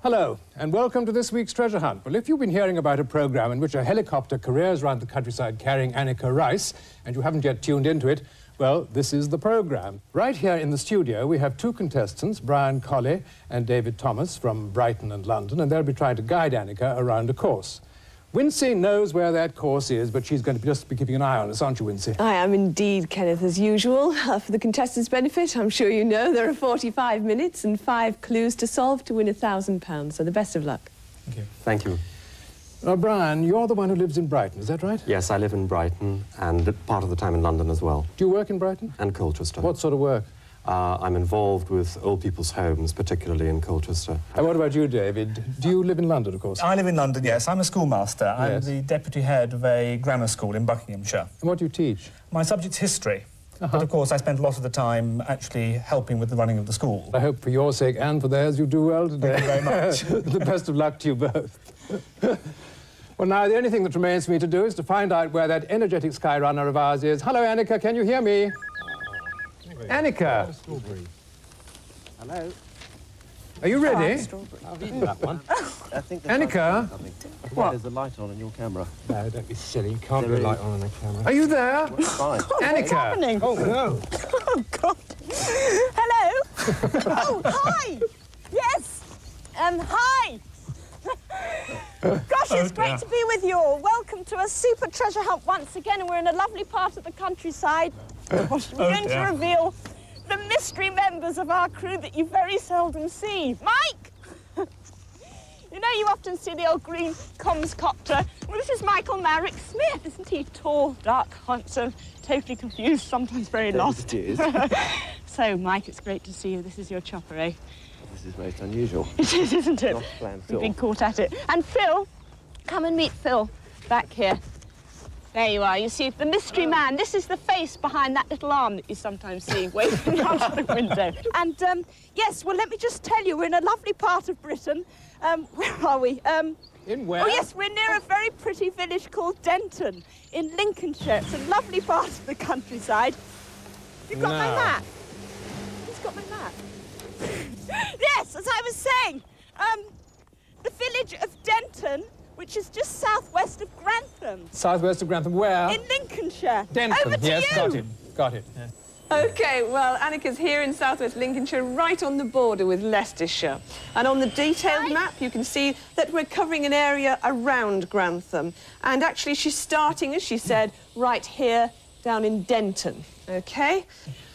Hello, and welcome to this week's Treasure Hunt. Well, if you've been hearing about a programme in which a helicopter careers around the countryside carrying Anneka Rice, and you haven't yet tuned into it, well, this is the programme. Right here in the studio, we have two contestants, Brian Colley and David Thomas from Brighton and London, and they'll be trying to guide Anneka around a course. Wincy knows where that course is, but she's going to just be keeping an eye on us, aren't you, Wincy? I am indeed, Kenneth, as usual. For the contestants' benefit, I'm sure you know there are 45 minutes and 5 clues to solve to win £1,000. So the best of luck. Thank you. Thank you. Now, Brian, you're the one who lives in Brighton, is that right? Yes, I live in Brighton and part of the time in London as well. Do you work in Brighton? And Colchester. What sort of work? I'm involved with old people's homes, particularly in Colchester. And what about you, David? Do you live in London, of course? I live in London, yes. I'm a schoolmaster. I'm Yes. the deputy head of a grammar school in Buckinghamshire. And what do you teach? My subject's history. But, of course, I spend a lot of the time actually helping with the running of the school. I hope for your sake and for theirs you do well today. Thank you very much. The best of luck to you both. Well, now, the only thing that remains for me to do is to find out where that energetic Skyrunner of ours is. Hello, Anneka, can you hear me? Anneka! Hello. Are you ready? I've eaten that one. I think Anneka? What? There's a light on in your camera. No, don't be silly. You can't There be a light is. on a camera. Are you there? Fine. Anneka! Oh, no. Oh, God. Hello? Oh, hi. Yes. Hi. Gosh, it's great to be with you all. Welcome to a super treasure hunt once again, and we're in a lovely part of the countryside. Gosh, we're going to reveal the mystery members of our crew that you very seldom see. Mike! You know, you often see the old green comms copter. Well, this is Michael Marrick Smith, isn't he? Tall, dark, handsome, totally confused, sometimes very lost. It is. So, Mike, it's great to see you. This is your chopper, eh? This is most unusual. It is, isn't it? Not planned at We've all. been caught at it. And Phil, come and meet Phil back here. There you are. You see, the mystery man. This is the face behind that little arm that you sometimes see waving out of the window. And, yes, well, let me just tell you, we're in a lovely part of Britain. Where are we? In where? Oh, yes, we're near a very pretty village called Denton in Lincolnshire. It's a lovely part of the countryside. You've got my map. Who's got my map? Yes, as I was saying, the village of Denton, which is just southwest of Grantham. Southwest of Grantham, where? In Lincolnshire. Denton. Over to Yes, you. got it. Got it. Yeah. OK, well, Anneka's here in southwest Lincolnshire, right on the border with Leicestershire. And on the detailed map, you can see that we're covering an area around Grantham. And actually, she's starting, as she said, right here down in Denton. OK?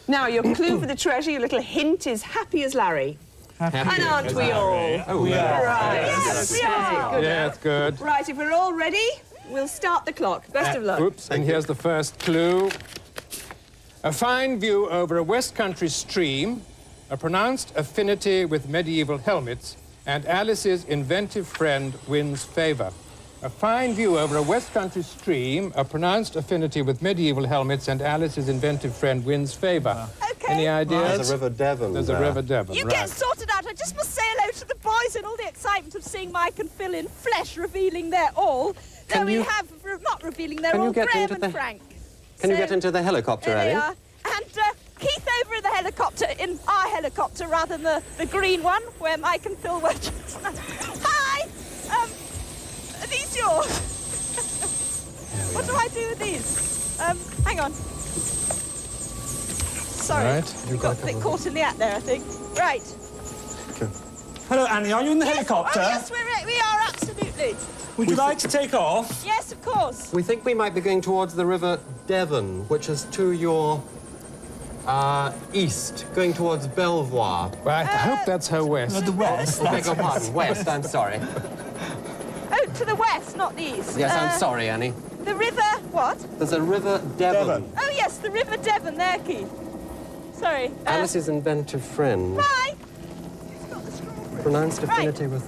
Now, your clue for the treasure, your little hint, is happy as Larry. And aren't we all? Oh, we are. Right. Yes, we are. Good. Yeah, it's good. Right, if we're all ready, we'll start the clock. Best of luck. Oops, and here's the first clue. A fine view over a West Country stream, a pronounced affinity with medieval helmets, and Alice's inventive friend wins favour. A fine view over a West Country stream, a pronounced affinity with medieval helmets, and Alice's inventive friend wins favour. Okay. Any ideas? There's a River Devon. There's a River Devon, You right. get sorted out. I just must say hello to the boys in all the excitement of seeing Mike and Phil in flesh, revealing their all. Can Though you- we have not revealing their Can you all, get Graham into and the- Frank. Can you So, get into the helicopter, there they Ellie? are. And Keith over in the helicopter, in our helicopter rather than the green one, where Mike and Phil were just... Hi! Are these yours? What do I do with these? Hang on. Sorry, Right, you got a bit caught in the act there, I think. Right. Hello, Annie. Are you in the helicopter? Oh, yes, we are, absolutely. Would you like to take off? Yes, of course. We think we might be going towards the River Devon, which is to your east, going towards Belvoir. Right, I hope that's her west. The west. Beg your pardon, west, I'm sorry. Oh, to the west, not the east. Yes, I'm sorry, Annie. The river, what? There's a River Devon. Devon. Oh, yes, the River Devon, there, Keith. Sorry. Alice's inventive friend. Hi. Pronounced affinity with...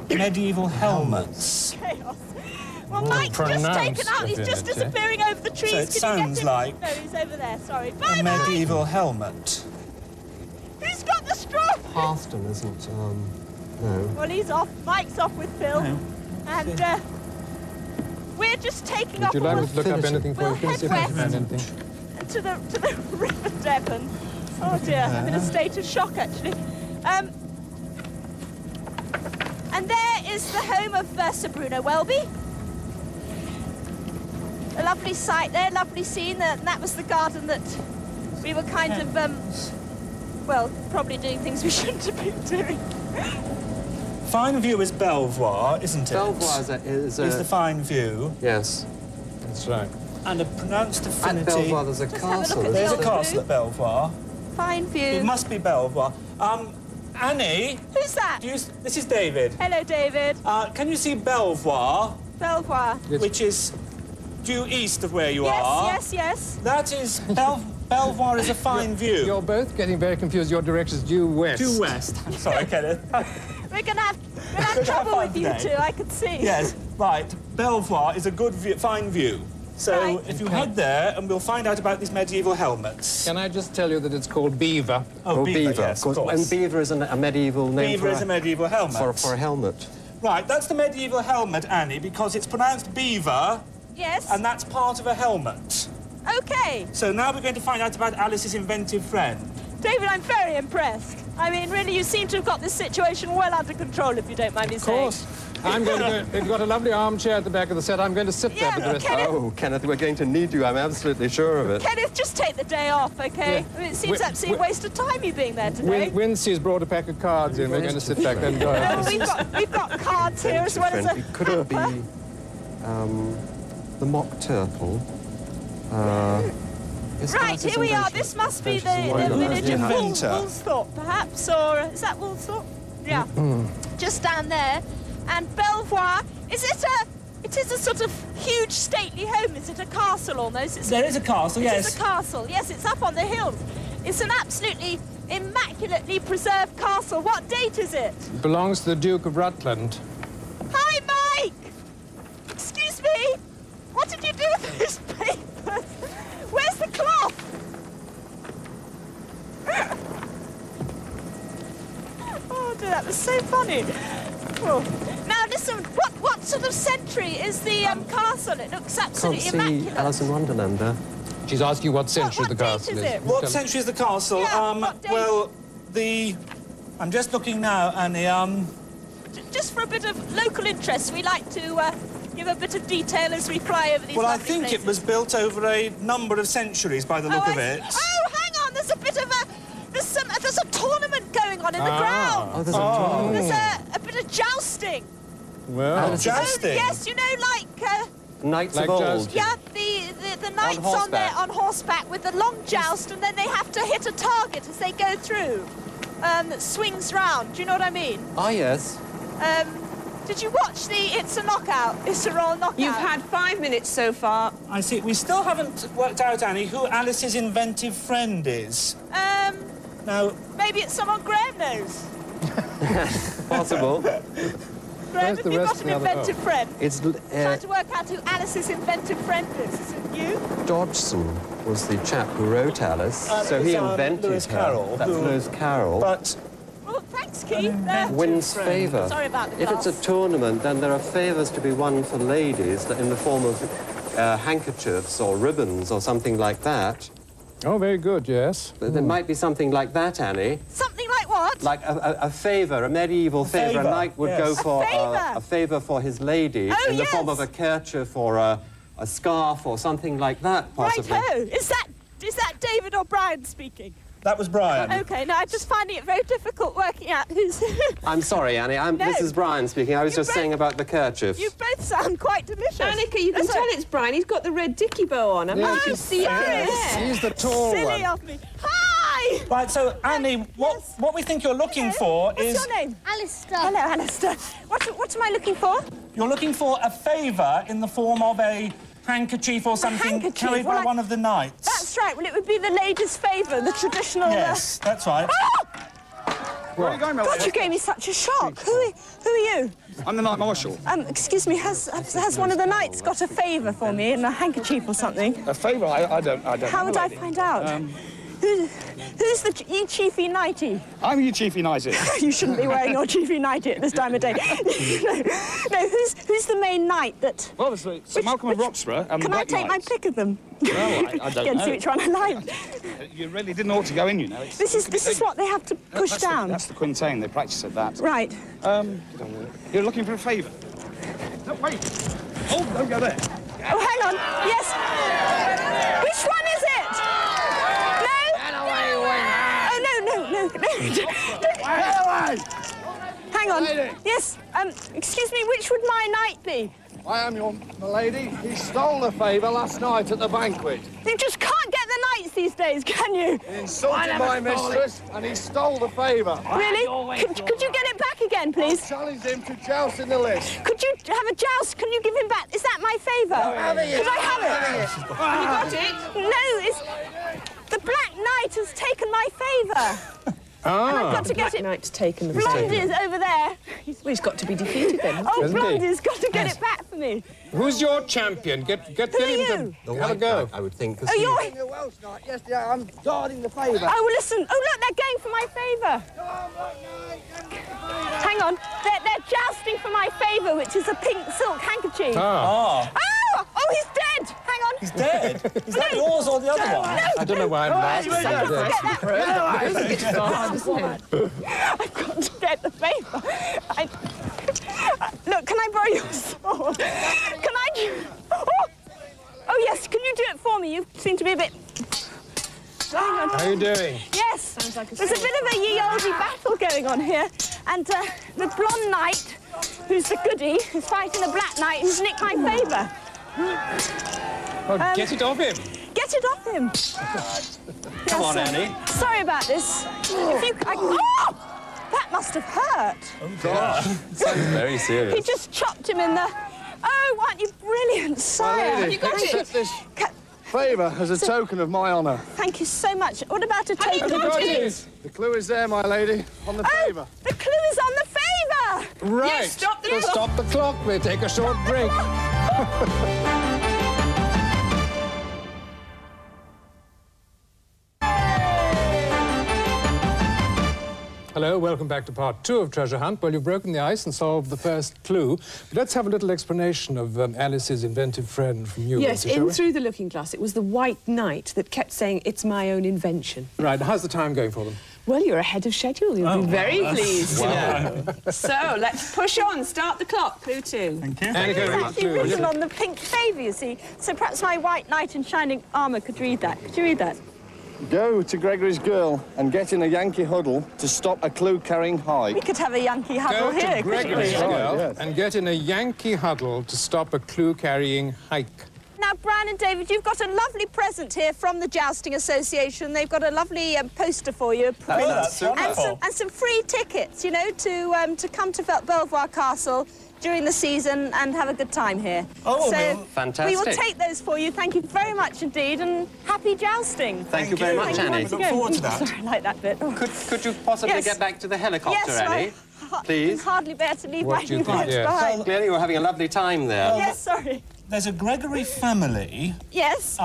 Medieval helmets. Chaos. Well, Mike's just pronounced taken out. He's just affinity. disappearing over the trees. So it Can you sounds get him? like- No, he's over there. Sorry. A Bye, Mike. medieval helmet. Who's got the straw? Parston isn't, no. Well, he's off. Mike's off with Phil. No. And we're just taking Would off you like me on to look up anything for We'll you? Can you see if head I can find west. anything? to the River Devon. Oh dear, I'm in a state of shock actually. And there is the home of Sir Bruno Welby. A lovely sight there, lovely scene. And that was the garden that we were kind of, well, probably doing things we shouldn't have been doing. Fine view is Belvoir, isn't it? Belvoir is the fine view. Yes. That's right. And a pronounced affinity. At Belvoir, there's a castle. There's a castle at Belvoir. Fine view. It must be Belvoir. Annie? Who's that? This is David. Hello, David. Can you see Belvoir? Belvoir. Which is due east of where you Yes, are. yes, yes. That is... Belvoir is a fine view. You're both getting very confused. Your direction's due west. Due west. I'm sorry, Kenneth. We're going to have trouble with you two, I can see. Yes, right. Belvoir is a good fine view. So Right. if you head there, and we'll find out about these medieval helmets. Can I just tell you that it's called Beaver? Oh, Beaver, yes, of course. And Beaver is a medieval name Beaver is a medieval helmet. for a helmet. Right, that's the medieval helmet, Annie, because it's pronounced Beaver, Yes. and that's part of a helmet. OK. So now we're going to find out about Alice's inventive friend. David, I'm very impressed. I mean, really, you seem to have got this situation well under control, if you don't mind me saying. Of course. I'm going to go... We've got a lovely armchair at the back of the set. I'm going to sit there for the rest of Kenneth, Oh, Kenneth, we're going to need you. I'm absolutely sure of it. Kenneth, just take the day off, OK? Yeah. I mean, it seems absolutely a waste of time you being there today. Wincy's brought a pack of cards in. We're going to sit back there and go. We've got cards here as well as a Could it be the mock turtle? Right, here we are. This must be the village of Woolsthorpe, perhaps, or is that Woolsthorpe? Yeah, just down there. And Belvoir, it is a sort of huge stately home. Is it a castle almost? There is a castle, yes. It's a castle, yes, it's up on the hills. It's an absolutely immaculately preserved castle. What date is it? Belongs to the Duke of Rutland. Hi, Mike! Excuse me? What did you do with this paper? Where's the cloth? Oh, dear, that was so funny. Oh. Now, listen, what sort of century is the castle? It looks absolutely Can't see immaculate. Alice in Wonderland there. She's asking what century What the date castle is is. it? What century is the castle? Yeah, what date? Well, I'm just looking now, Annie, Just for a bit of local interest, we like to give a bit of detail as we fly over these well, I lovely think places. it was built over a number of centuries by the look of it. Oh, hang on, there's a bit of a... There's a tournament going on in the ground. Oh, there's a tournament. There's a bit of jousting. Well, Jousting? Oh, yes, you know, like... Knights Like of old. jousting. Yeah, the knights on there horseback. on horseback with the long joust, and then they have to hit a target as they go through. That swings round. Do you know what I mean? Ah, yes. Did you watch the It's a Knockout? It's a Royal Knockout. You've had 5 minutes so far. I see. We still haven't worked out, Annie, who Alice's inventive friend is. Now, Maybe it's someone Graham knows. Possible. Graham, Where's have the you rest got of an the other- inventive friend? It's Trying to work out who Alice's inventive friend is. Is it you? Dodgson was the chap who wrote Alice, so he it's, invented Lewis her. Carroll, That's who- Lewis Carroll. but Oh, thanks, Keith. Wins favour. Sorry about the If it's a glass. tournament, then there are favours to be won for ladies in the form of handkerchiefs or ribbons or something like that. oh, very good, yes. There might be something like that, Annie. Something like what? Like a favour, a medieval favour. A favour, knight would yes. go for favour. a favour for his lady Oh, in the form yes. of a kerchief or a scarf or something like that, possibly. Right-ho. Is that David or Brian speaking? that was Brian. OK, no, I'm just finding it very difficult working out who's... I'm sorry, Annie. No. This is Brian speaking. I was You just both- saying about the kerchief. You both sound quite delicious. Annika, you can That's tell right. it's Brian. He's got the red dicky bow on. I Yeah, mean, you he's- see it yes. there. He's the tall Silly one. of me. Hi! Right, so, Annie, what we think you're looking for What's is... your name? Alistair. Hello, Alistair. What am I looking for? You're looking for a favour in the form of a handkerchief or something handkerchief? carried by Well, one of the knights. That's right. Well, it would be the lady's favour, the traditional... Yes, that's right. Where are you going, God, you gave me such a shock. Who are you? I'm the Knight Marshal. Excuse me, has one of the knights got a favour for me in a handkerchief or something? A favour? I don't How know, would I lady. find out? Who's the chiefy nighty? I'm your chiefy nighty. You shouldn't be wearing your chiefy nighty at this time of day. no, who's the main knight that... Well, there's Sir Malcolm of Roxburgh and the Can I Black take my Knights. pick of them? Well, I don't Again, know. see which one I like. You really didn't ought to go in, you know. This is what they have to push that's down. That's the quintain. They practice at that. Right. You're looking for a favour? No, wait. Oh, don't go there. Oh, hang on. Yes. Which one is it? No? Oh, no. Hang on. Yes. Excuse me, which would my knight be? I am your milady. He stole the favour last night at the banquet. You just can't get the knights these days, can you? He insulted my mistress and he stole the favour. Really? Could you get it back again, I please? challenged him to joust in the list. Could you have a joust? Can you give him back? Is that my favour? Could I have it? Have you got it? No, it's... The Black Knight has taken my favour. And I've got to get it... Knight's taken the Blondie's over there. Well, he's got to be defeated then. Oh, Hasn't he? Blondie's got to get it back for me. Who's your champion? Get Who him are you? to have a go. I would think. Oh, you're... The Welsh knight, yes, yeah, I'm guarding the favour. Oh, well, listen. Oh, look, they're going for my favour. Hang on. They're jousting for my favour, which is a pink silk handkerchief. Ah. Oh! Oh, he's dead! Hang on. He's dead? Is that yours or the other one? I don't know why I'm laughing. I've got to get the favour. Look, can I borrow your sword? Can I... Oh, yes, can you do it for me? You seem to be a bit... Hang on. How are you doing? Yes, there's a bit of a ye olde battle going on here. And the blonde knight, who's the goody, is fighting the black knight who's nicked my favour. Oh, get it off him. Get it off him. Come on, Annie. Sorry about this. If you... Oh! That must have hurt. Oh, gosh. Sounds very serious. He just chopped him in the... Oh, aren't you brilliant, sire? Lady, You got it. accept this favour as a token of my honour. Thank you so much. What about a token? got it? The clue is there, my lady, on the favour. The clue is on the favour. Right. Yes, stop the So clock. stop the clock. We'll take a short break. Hello, welcome back to part 2 of Treasure Hunt. Well, you've broken the ice and solved the first clue. But let's have a little explanation of Alice's inventive friend from you. Yes, shall in we? Through the Looking Glass, it was the White Knight that kept saying, "It's my own invention." Right, how's the time going for them? Well, you're ahead of schedule. You'll be very pleased. So, let's push on. Start the clock. Clue 2. Thank you. Anneka, It's read actually the clue, will you? written on the pink favour, you see. So perhaps my white knight in shining armour could read that. Could you read that? Go to Gregory's girl and get in a Yankee huddle to stop a clue-carrying We hike. could have a Yankee huddle Go here, to couldn't Gregory's we? girl yes. and get in a Yankee huddle to stop a clue-carrying hike. Now, Brian and David, you've got a lovely present here from the Jousting Association. They've got a lovely poster for you, a print, that's wonderful. and some free tickets, you know, to come to Belvoir Castle during the season and have a good time here. Oh, so well, fantastic. we will take those for you. Thank you very much indeed, and happy jousting. Thank you very much, Thank you Annie. once Look again. forward to that. Sorry, I like that bit. Oh. Could you possibly Yes. get back to the helicopter, Yes, Annie? I Please. can hardly bear to leave What my do you think, newlyweds yes. behind. Clearly, you're having a lovely time there. Yes, sorry. There's a Gregory family. Yes,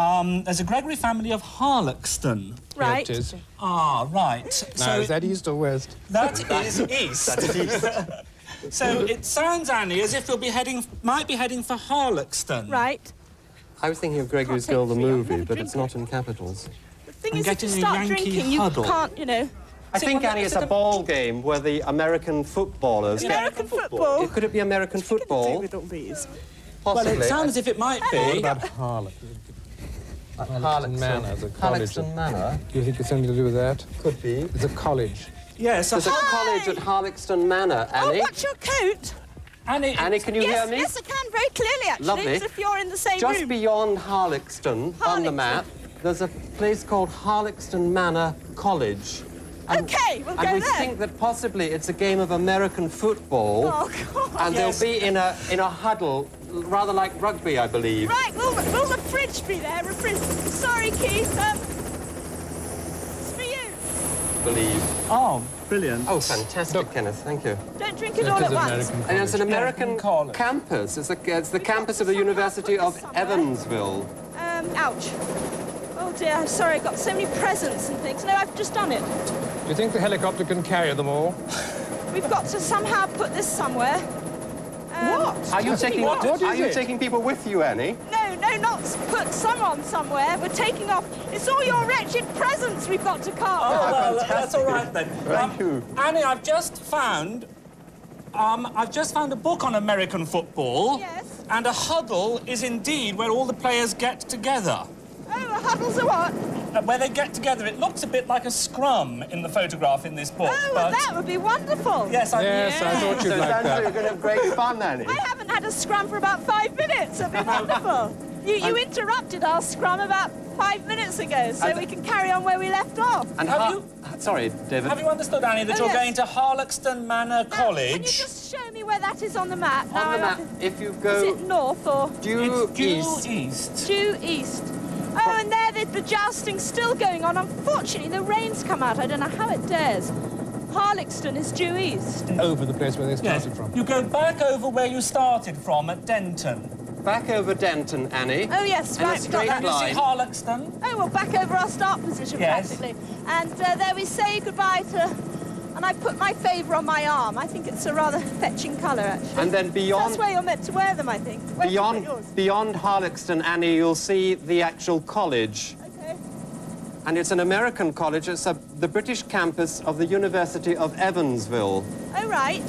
There's a Gregory family of Harloxton. right. Here it is. Ah, right. Now, is that east or west? That is east. So it sounds, Annie, as if you'll be might be heading for Harloxton. Right. I was thinking of Gregory's Can't Girl, take the three. I've movie, never but it's drink not in capitals. The thing And is, if get you in a start Yankee drinking, you huddle. can't, you know. I think, well, Annie, it's is a it ball game where the American footballers American football. Could it be American football? With all these. Well, Possibly. it sounds as if it might What be. about Harlock? Harloxton Manor, the college. Harloxton Manor? Do you think it's something to do with that? Could be. It's a college. Yes, There's a college at Harloxton Manor, Oh, Annie. what's your coat? Annie. Annie, can you yes, hear me? yes, I can very clearly, actually. Lovely. As if you're in the same Just room. beyond Harloxton, on the Harloxton. map, there's a place called Harloxton Manor College. Okay, we'll And go we there. think that possibly it's a game of American football. Oh, God. And Yes. they'll be in a huddle, rather like rugby, I believe. Right, will the fridge be there? Sorry, Keith. It's for you. Believe. Oh, brilliant. Oh, fantastic, Kenneth. Thank you. Don't drink it all at once. And it's an American college. campus. It's the campus of the University of Evansville. Ouch. Oh dear, I'm sorry, I've got so many presents and things. No, I've just done it. Do you think the helicopter can carry them all? We've got to somehow put this somewhere. What? Are you taking people with you, Annie? No, not put someone somewhere. We're taking off. It's all your wretched presents we've got to cart. Oh, well, that's all right then. Thank you. Annie, I've just found a book on American football. Yes. And a huddle is indeed where all the players get together. Oh, a huddle's a what? Where they get together. It looks a bit like a scrum in the photograph in this book. Oh, well, that would be wonderful. Yes, I thought you'd like that. You're going to have great fun, Annie. I haven't had a scrum for about 5 minutes. It'd be wonderful. You interrupted our scrum about 5 minutes ago, so we can carry on where we left off. And sorry, David. Have you understood, Annie, that you're going to Harloxton Manor College? Can you just show me where that is on the map? On the map, if you go... Is it north or...? Due east. Due east. Oh, and there the jousting's still going on. Unfortunately, the rain's come out. I don't know how it dares. Harloxton is due east. Over the place where they started from. You go back over where you started from at Denton. Back over Denton, Annie. Oh, yes, right. In a straight line. Harloxton. Oh, well, back over our start position, practically. And there we say goodbye to... And I put my favour on my arm. I think it's a rather fetching colour, actually. And then beyond... That's where you're meant to wear them, I think. Beyond Harloxton, Annie, you'll see the actual college. Okay. And it's an American college. It's the British campus of the University of Evansville. Oh, right.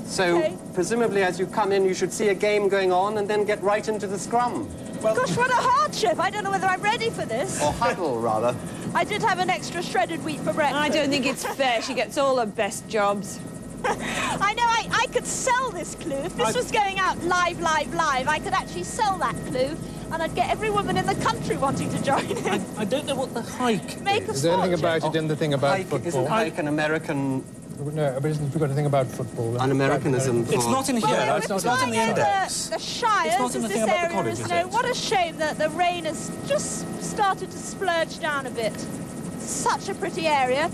So, presumably, as you come in, you should see a game going on and then get right into the scrum. Well, gosh, what a hardship. I don't know whether I'm ready for this. Or huddle, rather. I did have an extra shredded wheat for breakfast. I don't think it's fair. She gets all her best jobs. I know, I could sell this clue. If this was going out live, I could actually sell that clue, and I'd get every woman in the country wanting to join in. I don't know what the hike is. There anything about it in the thing about football? Isn't hike an American... No, but isn't got anything about football? An Americanism. It's not in here. Well, it's not in the index. The Shires, it's not in the thing about the college, is it? What a shame that the rain has just started to splurge down a bit. Such a pretty area.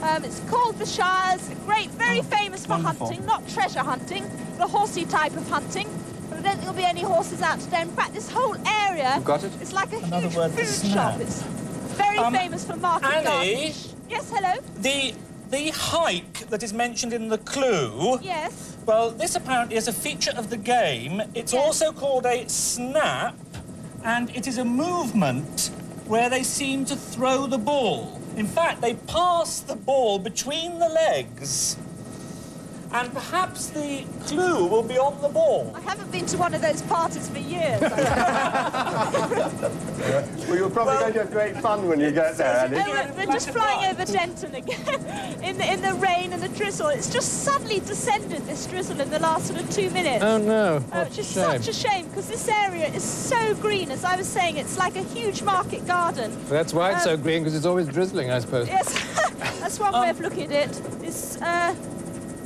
It's called the Shires. Great, very famous for hunting, not treasure hunting, the horsey type of hunting. But I don't think there'll be any horses out today. In fact, this whole area, You've got it? It's like a huge food shop. It's very famous for market Annie? gardens. Yes, hello? The hike that is mentioned in the clue... Yes? Well, this apparently is a feature of the game. It's also called a snap, and it is a movement where they seem to throw the ball. In fact, they pass the ball between the legs. And perhaps the clue will be on the ball. I haven't been to one of those parties for years. Well, you're probably going to have great fun when you get there, Annie. Oh, we're just flying over Denton again. in the rain and the drizzle. It's just suddenly descended, this drizzle, in the last sort of 2 minutes. Oh, no. Which is such a shame, because this area is so green. As I was saying, it's like a huge market garden. Well, that's why it's so green, because it's always drizzling, I suppose. Yes, that's one way of looking at it. It's,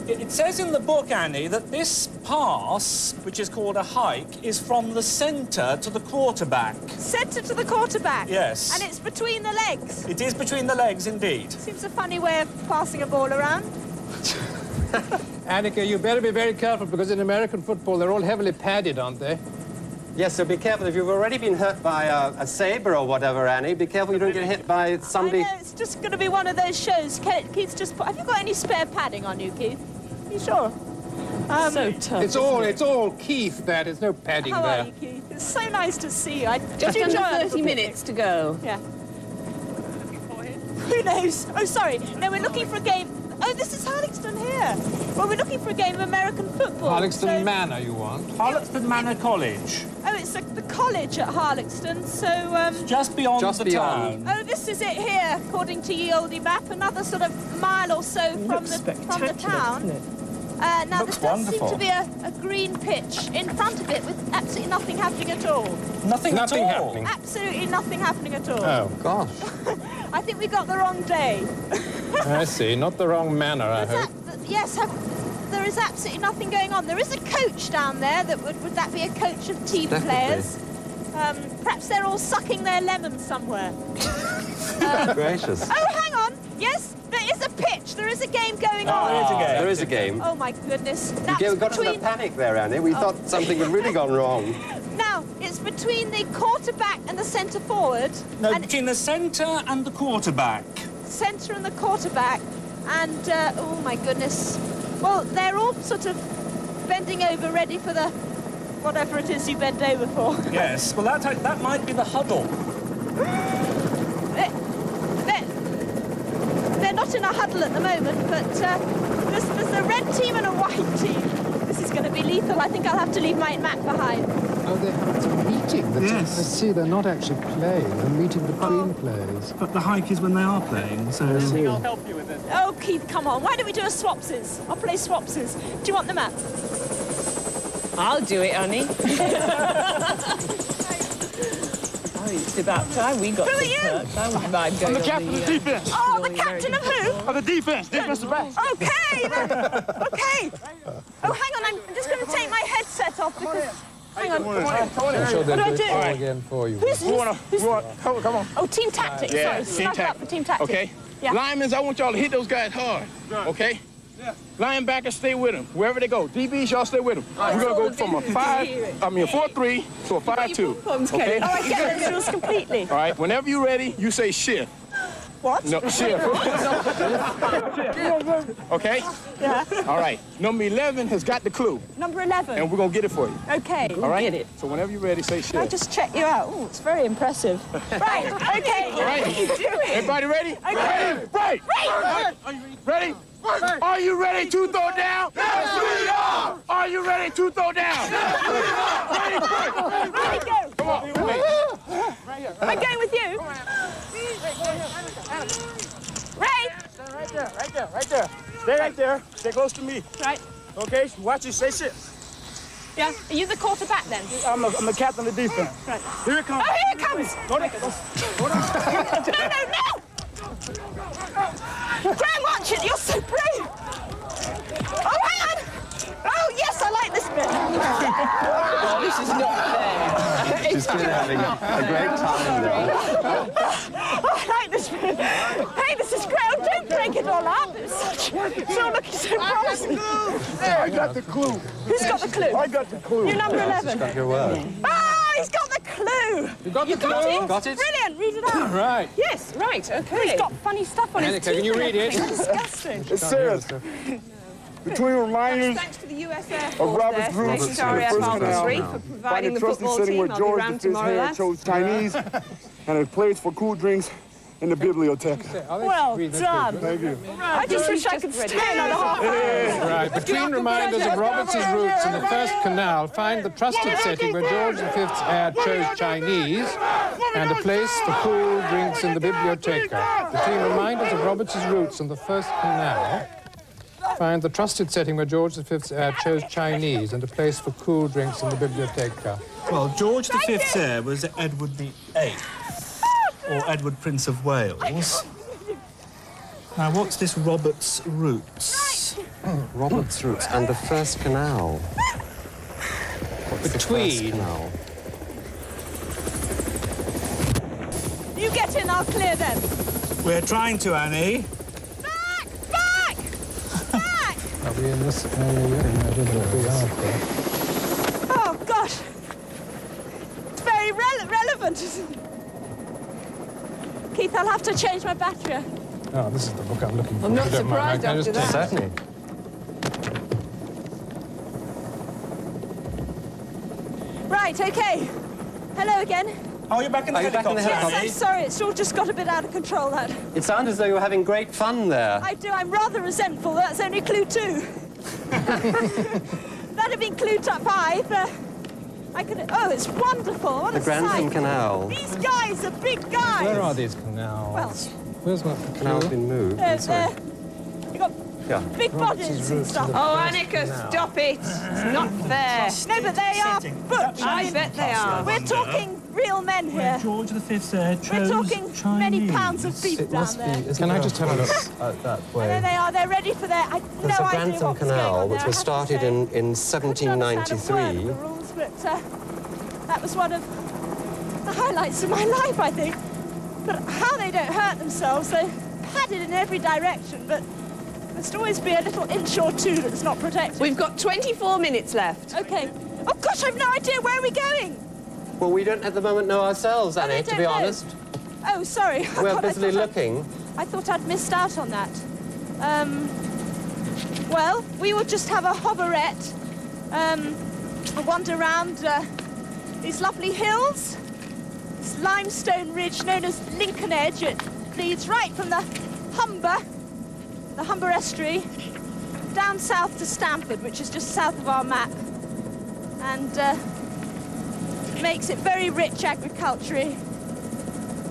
It says in the book, Annie, that this pass, which is called a hike, is from the centre to the quarterback. Centre to the quarterback? Yes. And it's between the legs? It is between the legs, indeed. Seems a funny way of passing a ball around. Anneka, you better be very careful, because in American football, they're all heavily padded, aren't they? Yes, so be careful. If you've already been hurt by a sabre or whatever, Annie, be careful you don't get hit by somebody... I know, it's just going to be one of those shows. Keith's just put... Have you got any spare padding on you, Keith? Are you sure? So tough. It's all Keith, that. There's no padding How there. are you, Keith? It's so nice to see you. Just under 30 minutes to go. Yeah. Who knows? Oh, sorry. No, we're looking for a game... Oh, this is Harloxton here. Well, we're looking for a game of American football. Harloxton Manor, you want? Harloxton Manor College. Oh, it's the college at Harloxton, so... Just beyond the town. Oh, this is it here, according to ye olde map. Another sort of mile or so from the town. Now, Looks there does wonderful. seem to be a green pitch in front of it with absolutely nothing happening at all. Nothing at all? Happening. Absolutely nothing happening at all. Oh, gosh. I think we got the wrong day. I see. Not the wrong manor, I hope. Yes, there is absolutely nothing going on. There is a coach down there. Would that be a coach of team players? Perhaps they're all sucking their lemons somewhere. Gracious. Oh, hang on. Yes, there is a pitch. There is a game going on. There is a game. There is a game. Oh, my goodness. We got into a panic there, Annie. We thought something had really gone wrong. Now, it's it's between the quarterback and the centre forward. No, and between the centre and the quarterback. Centre and the quarterback. And, oh my goodness. Well, they're all sort of bending over, ready for the whatever it is you bend over for. Yes, well, that might be the huddle. They're not in a huddle at the moment, but there's a red team and a white team. This is going to be lethal. I think I'll have to leave my map behind. Oh, they're meeting. Yes. Let's see, they're not actually playing. They're meeting between plays. But the hike is when they are playing, so... I'll help you with this. Oh, Keith, come on. Why don't we do a swapsies? I'll play swapsies. Do you want the map? I'll do it, Annie. Oh, it's about time we got Who are some you? perks. I wouldn't mind I'm going the on captain of the defense. Oh, the captain of who? Of the defense. Defensive back. Okay, then. Okay. Oh, hang on. I'm just going to take my headset off because... Hang on. I'm sure they'll What do do it I all do? again for you. Come on. Oh, team tactics. Yeah, Sorry, team snuggle up tactics. for team tactics. Okay? Yeah. Linemen, I want y'all to hit those guys hard. Okay? Yeah. Linebackers, stay with them. Wherever they go. DBs, y'all stay with them. We're going to go from a 4-3 to a 5-2. Okay? Oh, I get the rules completely. All right, whenever you're ready, you say shift. What? No, shift. Okay? Yeah. All right. Number 11 has got the clue, Number 11. and we're going to get it for you. Okay. All right? get it. So whenever you're ready, say Can I shift. just check you out? Oh, it's very impressive. Right. Okay. All right? Everybody ready? Okay. Right. Ready? Are you ready to throw down? Yes, we are! Are you ready to throw down? Ready, go. Come on. I'm going with you. Ray. Right there. Stay right there. Stay close to me. Right. Okay? Watch it. Say shit. Yeah. Are you the quarterback then? I'm the captain of the defense. Right. Here it comes. Oh, here it comes. No. Try and watch it. You're so brave. Oh, hang on. Oh, yes, I like this bit. Oh, this is not fair. She's still having a great time though. Oh, I like this bit. Hey, this is great. Oh, don't break it all up. It's all looking so promising. I got the clue. Who's got the clue? I got the clue. You're number 11. Got your word. Oh, he's got the clue. You got the clue? Got it? Brilliant. Read it out. Right. Yes, right, okay. He's got funny stuff on his Anneka, teeth. can you read it? It's disgusting. It says, between reminders Thanks to the US Air of Force Robert's there, group Nation's RAF first Harbour canal, 3 for by providing the the trusted football setting where team. I'll be George round the Fifth's tomorrow, hair lads. chose Chinese and a place for cool drinks in the bibliotheca. Well done. Thank you. I just wish I could stay another half hour. Right, between reminders of Roberts' roots and the first canal, find the trusted setting where George V's heir chose Chinese and a place for cool drinks in the biblioteca. Between reminders of Roberts' roots and the first canal, find the trusted setting where George V's heir chose Chinese and a place for cool drinks in the biblioteca. Well, George V's heir was Edward VIII, or Edward Prince of Wales. Now, what's this Robert's roots? Robert's roots and the first canal. What's the first Between. canal? You get in, I'll clear them. We're trying to, Annie. Back! Are we in this area? I don't know if we are there. Oh, gosh. It's very relevant, isn't it? Keith, I'll have to change my battery. Oh, this is the book I'm looking for. I'm not If you don't mind, surprised can I just after take that. it? Certainly. Right, okay. Hello again. Oh, you're back in the Are you back in helicopter, the Yes, helicopter? I'm Annie? sorry, it's all just got a bit out of control, that. It sounded as though you were having great fun there. I do, I'm rather resentful. That's only clue 2. That'd have been clue 5. I could. Oh, it's wonderful. What The a Grantham sight. Canal. These guys are big guys. Where are these canals? Well, Where's my Canal's clue? been moved. they're you got Yeah. big bodies and stuff. Oh, Anneka, stop it. It's not fair. No, but they are butch. I bet they are. We're talking real men Where here. George V's heir chose We're talking many Chinese. pounds of beef It down must be. there. Isn't Can I there just a have a look? place, that And there way. they are. They're ready for their. I There's no the idea Grantham what's going Canal, on which there, was I have to started say. in I couldn't understand a word of 1793. the rules, but that was one of the highlights of my life, I think. But how they don't hurt themselves, they're padded in every direction, but there must always be a little inch or two that's not protected. We've got 24 minutes left. Okay. Oh, gosh, I've no idea. Where are we going? Well, we don't at the moment know ourselves, Annie, to be honest. Oh, sorry. We're busily looking. I thought I'd missed out on that. Well, we will just have a hoverette, a wander around these lovely hills, this limestone ridge known as Lincoln Edge. It leads right from the Humber estuary, down south to Stamford, which is just south of our map, and makes it very rich agriculturally.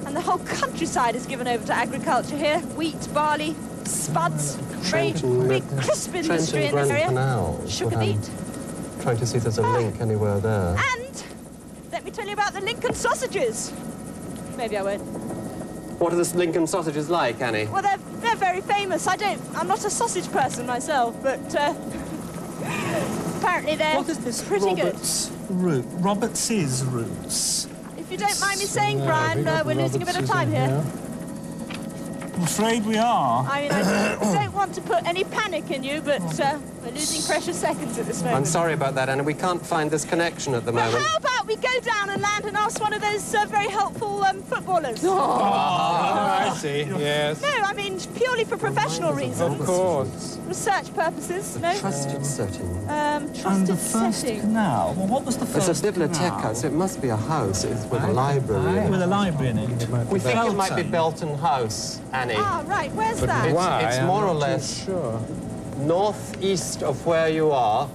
And the whole countryside is given over to agriculture here. Wheat, barley, spuds, very big crisp industry in this area. Canal, Sugar beet. Trying to see if there's a link anywhere there. And let me tell you about the Lincoln sausages. Maybe I won't. What are the Lincoln sausages like, Annie? Well, they're very famous. I'm not a sausage person myself, but apparently they're What is this pretty Robert's root? Roberts's roots? good. If you don't mind me saying, Brian, we're losing a bit of time here. I'm afraid we are. I mean, I don't want to put any panic in you, but we're losing precious seconds at this moment. I'm sorry about that, Annie. We can't find this connection at the moment. Well, how about we go down and land and ask one of those very helpful footballers? Oh, I see, yes. No, I mean, purely for professional reasons. Of course. Research purposes, no? Trusted setting. Trusted And the first setting. canal. Well, what was the first It's a biblioteca, canal? so it must be a house. It's with a library. in it. With a library in it. We think it might be Belton. Belton House, Annie. Ah, right, where's that? Why? It's I'm more or not too less sure. northeast of where you are.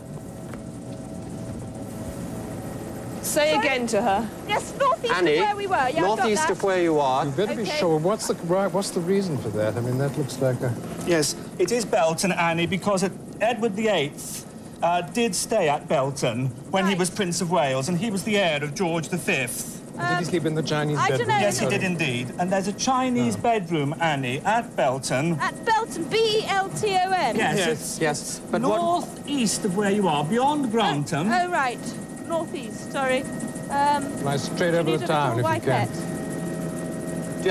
Say again to her. Yes, northeast Annie, of where we were. Yeah, northeast I got of that. where you are. You better be Okay. sure. What's the reason for that? I mean, that looks like a... Yes, it is Belton, Annie, because Edward VIII did stay at Belton when he Right. was Prince of Wales, and he was the heir of George V. Did he sleep in the Chinese I bedroom? dunno. Yes, he did indeed. And there's a Chinese bedroom, Annie, at Belton. At Belton, B-E-L-T-O-N. Yes, Yes, but what... northeast of where you are, beyond Grantham. Oh, right. Northeast, sorry. Right, straight over the town, if you can.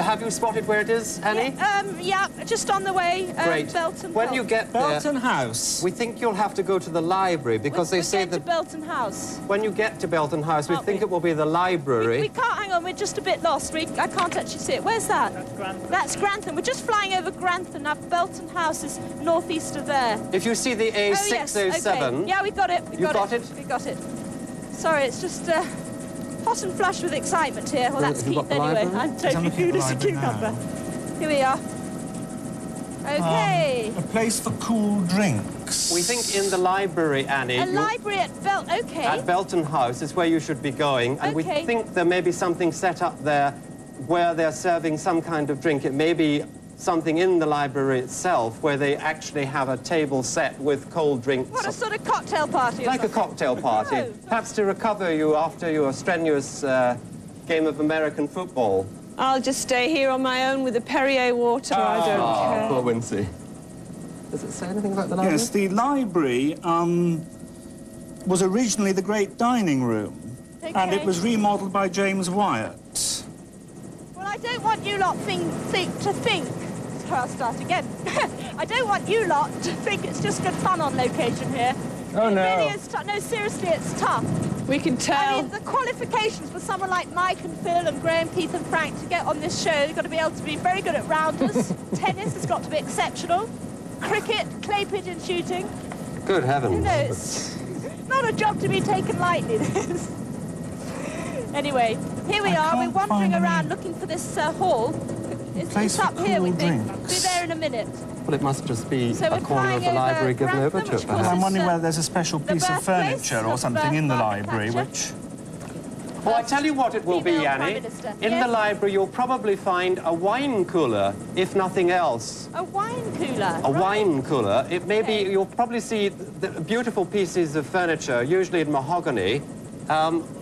Have you spotted where it is, Annie? Yeah, just on the way. Great. Belton. When you get there, Belton House. we think you'll have to go to the library because they say to that Belton House. when you get to Belton House, we Can't think we? it will be the library. We can't, hang on, we're just a bit lost. I can't actually see it. Where's that? That's Grantham. That's Grantham. We're just flying over Grantham. Now, Belton House is northeast of there. If you see the Oh, A607... yes, okay. Yeah, we got it. We You got it? We got it. Sorry, it's just hot and flush with excitement here. Well, that's Have you got Keith the anyway. library? I'm totally looking at cool as a the library cucumber. Here we are. Okay. A place for cool drinks. We think in the library, Annie, A library at Belton. Okay. at Belton House is where you should be going, and we Okay. think there may be something set up there where they're serving some kind of drink. It may be something in the library itself where they actually have a table set with cold drinks. What, a sort of cocktail party or Like a something? cocktail party, Oh. perhaps to recover you after your strenuous game of American football. I'll just stay here on my own with the Perrier water. I don't care. Poor Wincy. Does it say anything about the library? Yes, the library was originally the great dining room, and it Okay. was remodelled by James Wyatt. Well, I don't want you lot to think. So I'll start again. I don't want you lot to think it's just good fun on location here. Oh, It no. really is tough. No, seriously, it's tough. We can I tell. mean, the qualifications for someone like Mike and Phil and Graham, Keith and Frank to get on this show, you've got to be able to be very good at rounders. Tennis has got to be exceptional. Cricket, clay pigeon shooting. Good heavens. You know, it's not a job to be taken lightly, this. Anyway, here we I are. We're can't wandering find around any looking for this hall. place It's up for here, we cool think. drinks. Be there in a minute. Well, it must just be So a we're corner of flying the over library given Grantham, over to which it, of course Well, perhaps. I'm is, wondering whether there's a special the piece of birthplace furniture or of, something in the Margaret library, Thatcher. which... Oh, I tell you what it will be, Female Prime Annie. Minister. In Yes. the library, you'll probably find a wine cooler, if nothing else. A wine cooler. A right. wine cooler. It may be, Okay. you'll probably see the beautiful pieces of furniture, usually in mahogany,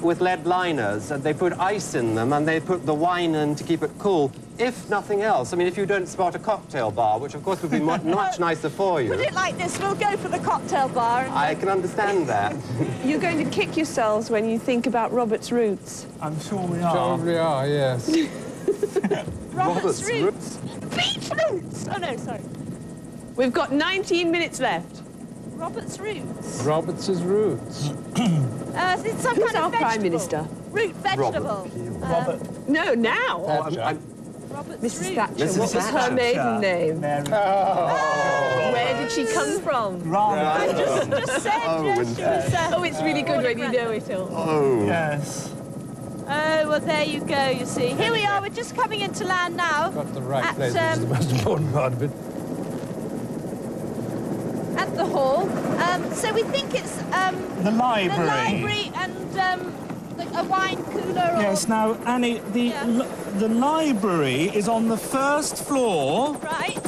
with lead liners, and they put ice in them, and they put the wine in to keep it cool, if nothing else. I mean, if you don't spot a cocktail bar, which of course would be much nicer for you. Put it like this, we'll go for the cocktail bar. And I can understand that. You're going to kick yourselves when you think about Robert's roots. I'm sure we are. Probably are, yes. Robert's roots. Beetroots! Oh, no, sorry. We've got 19 minutes left. Robert's roots. Roberts's roots. It's some Who's kind our of Prime vegetable. Minister? root vegetable. Robert. No, now. Robert's Mrs. root. Thatcher. Mrs. What was her Thatcher. maiden name? Mary. Where did she come from? Right. Just said, yes, she was, Oh, it's really good when you know it all. Oh. Yes. Oh, well, there you go, you see. Here we are, we're just coming into land now. Got the right At, place, which is the most important part of it. At the hall. So we think it's The library. the library and a wine cooler or... Yes, now, Annie, the library is on the first floor, Right,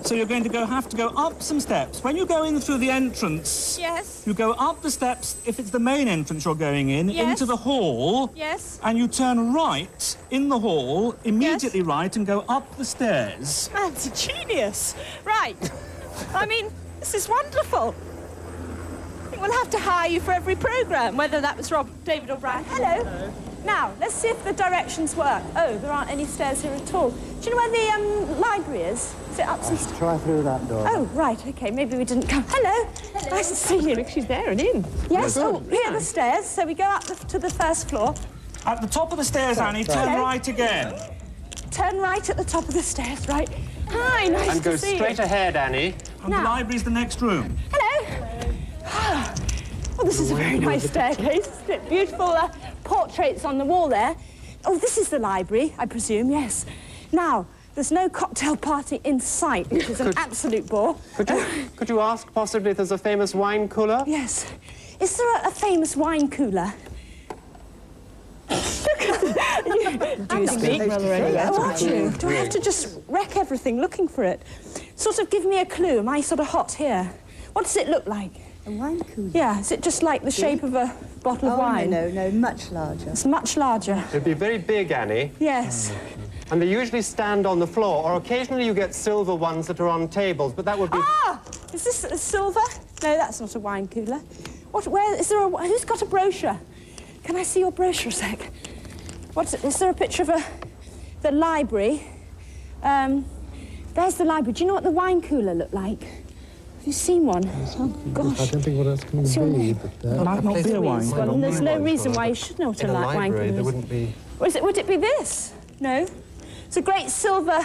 so you're going to have to go up some steps. When you go in through the entrance, yes, you go up the steps, if it's the main entrance you're going in, Yes. into the hall, yes. and you turn right in the hall, immediately right, and go up the stairs. Man's a genius. Right. I mean, this is wonderful. I think we'll have to hire you for every programme, whether that was David or Brian. Hello. Now, let's see if the directions work. Oh, there aren't any stairs here at all. Do you know where the library is? Is it up some stairs? Try through that door. Oh, right, OK, maybe we didn't come. Hello. Nice to see you. Look, she's there and in. Yes, oh, here are the stairs. So we go up to the first floor. At the top of the stairs, Annie, turn Hello. right again. Turn right at the top of the stairs, right? Hi, nice And go to see straight you. ahead, Annie. And the Now. library's the next room. Hello. Oh, this is a very nice staircase, isn't it? Beautiful portraits on the wall there. Oh, this is the library, I presume, yes. Now, there's no cocktail party in sight, which is an absolute bore. Could you ask possibly if there's a famous wine cooler? Yes. Is there a famous wine cooler? Do you speak? Oh, aren't you? Do I have to just wreck everything looking for it? Sort of give me a clue. Am I sort of hot here? What does it look like? A wine cooler? Yeah, is it just like the shape of a bottle of wine? No, much larger. It's much larger. It'd be very big, Annie. Yes. And they usually stand on the floor, or occasionally you get silver ones that are on tables, but that would be... Ah! Is this a silver? No, that's not a wine cooler. What, where, is there a... Who's got a brochure? Can I see your brochure a sec? What's it? Is there a picture of the library? There's the library. Do you know what the wine cooler looked like? Have you seen one? Oh, gosh. I don't think what else can What's your be, name? but... It might not be a wine Well, cooler. there's no reason why you should know what a wine cooler is. there wouldn't be... Or is it, would it be this? No. It's a great silver